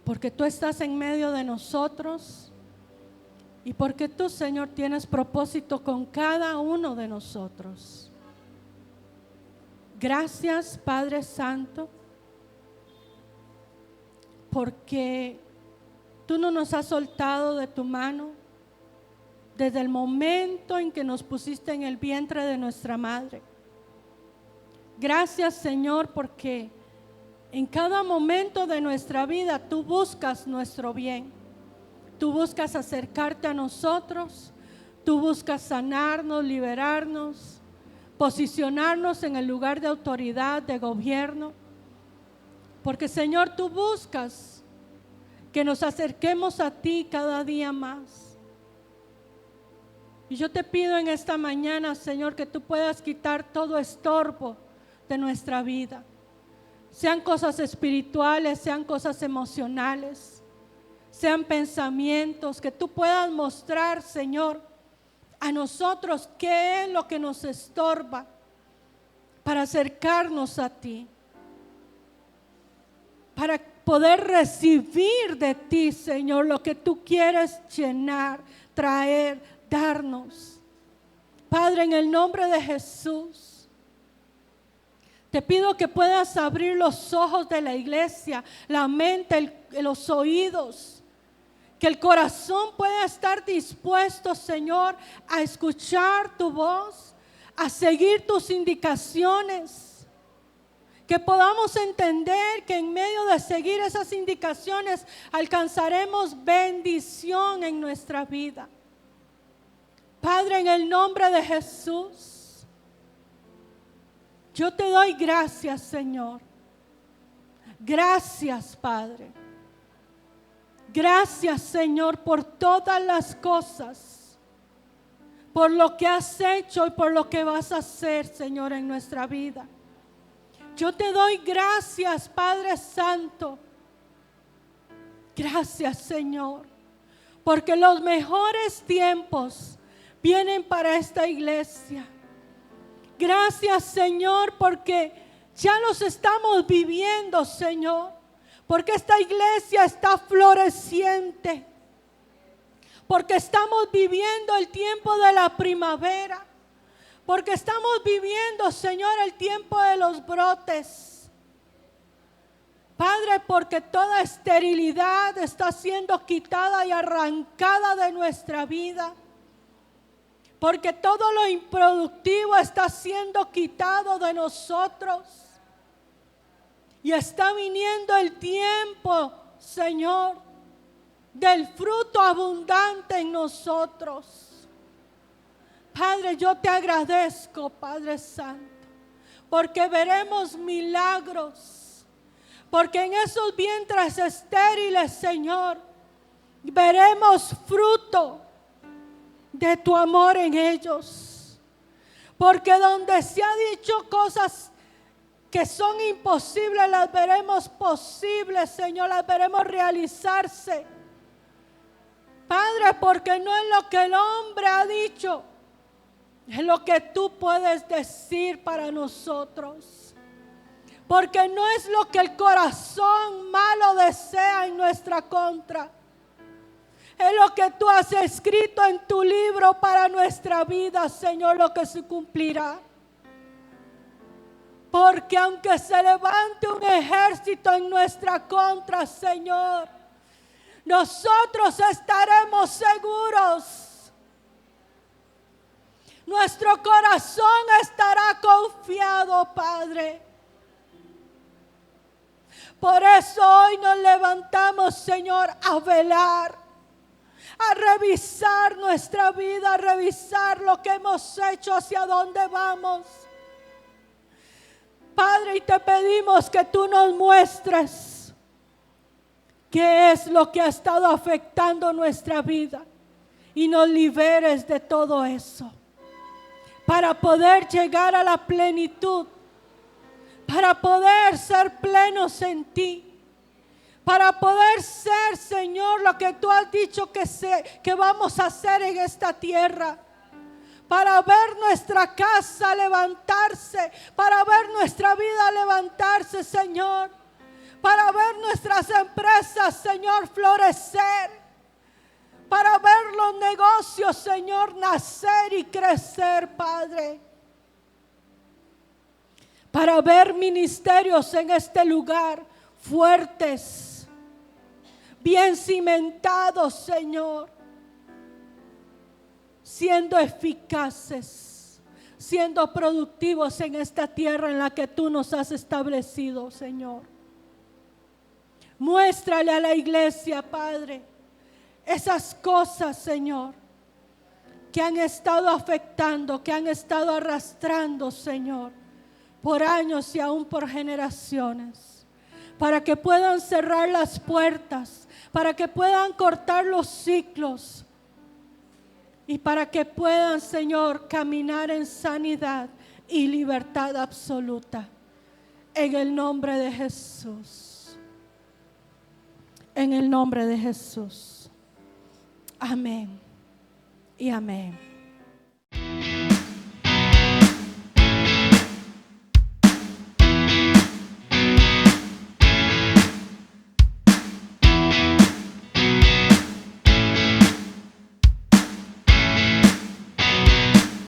Porque tú estás en medio de nosotros y porque tú, Señor, tienes propósito con cada uno de nosotros. Gracias, Padre Santo, porque tú no nos has soltado de tu mano desde el momento en que nos pusiste en el vientre de nuestra madre. Gracias, Señor, porque en cada momento de nuestra vida tú buscas nuestro bien. Tú buscas acercarte a nosotros. Tú buscas sanarnos, liberarnos, posicionarnos en el lugar de autoridad, de gobierno. Porque, Señor, tú buscas que nos acerquemos a ti cada día más. Y yo te pido en esta mañana, Señor, que tú puedas quitar todo estorbo de nuestra vida. Sean cosas espirituales, sean cosas emocionales, sean pensamientos, que tú puedas mostrar, Señor, a nosotros qué es lo que nos estorba para acercarnos a ti, para poder recibir de ti, Señor, lo que tú quieres llenar, traer, darnos. Padre, en el nombre de Jesús, te pido que puedas abrir los ojos de la iglesia, la mente, los oídos, que el corazón pueda estar dispuesto, Señor, a escuchar tu voz, a seguir tus indicaciones, que podamos entender que en medio de seguir esas indicaciones alcanzaremos bendición en nuestra vida. Padre, en el nombre de Jesús, yo te doy gracias, Señor. Gracias, Padre. Gracias, Señor, por todas las cosas, por lo que has hecho y por lo que vas a hacer, Señor, en nuestra vida. Yo te doy gracias, Padre Santo. Gracias, Señor, porque los mejores tiempos vienen para esta iglesia. Gracias, Señor, porque Ya los estamos viviendo, Señor, porque esta iglesia está floreciente, porque estamos viviendo el tiempo de la primavera, porque estamos viviendo, Señor, el tiempo de los brotes. Padre, porque toda esterilidad está siendo quitada y arrancada de nuestra vida, porque todo lo improductivo está siendo quitado de nosotros. Y está viniendo el tiempo, Señor, del fruto abundante en nosotros. Padre, yo te agradezco, Padre Santo, porque veremos milagros, porque en esos vientres estériles, Señor, veremos fruto de tu amor en ellos. Porque donde se ha dicho cosas que son imposibles, las veremos posibles, Señor, las veremos realizarse. Padre, porque no es lo que el hombre ha dicho, es lo que tú puedes decir para nosotros. Porque no es lo que el corazón malo desea en nuestra contra, es lo que tú has escrito en tu libro para nuestra vida, Señor, lo que se cumplirá. Porque aunque se levante un ejército en nuestra contra, Señor, nosotros estaremos seguros. Nuestro corazón estará confiado, Padre. Por eso hoy nos levantamos, Señor, a velar, a revisar nuestra vida, a revisar lo que hemos hecho, hacia dónde vamos. Padre, y te pedimos que tú nos muestres qué es lo que ha estado afectando nuestra vida y nos liberes de todo eso para poder llegar a la plenitud, para poder ser plenos en ti, para poder ser, Señor, lo que tú has dicho que vamos a hacer en esta tierra. Para ver nuestra casa levantarse, para ver nuestra vida levantarse, Señor. Para ver nuestras empresas, Señor, florecer. Para ver los negocios, Señor, nacer y crecer, Padre. Para ver ministerios en este lugar fuertes, bien cimentados, Señor. Siendo eficaces, siendo productivos en esta tierra en la que tú nos has establecido, Señor. Muéstrale a la iglesia, Padre, esas cosas, Señor, que han estado afectando, que han estado arrastrando, Señor, por años y aún por generaciones, para que puedan cerrar las puertas, para que puedan cortar los ciclos, y para que puedan, Señor, caminar en sanidad y libertad absoluta. En el nombre de Jesús. En el nombre de Jesús. Amén y amén.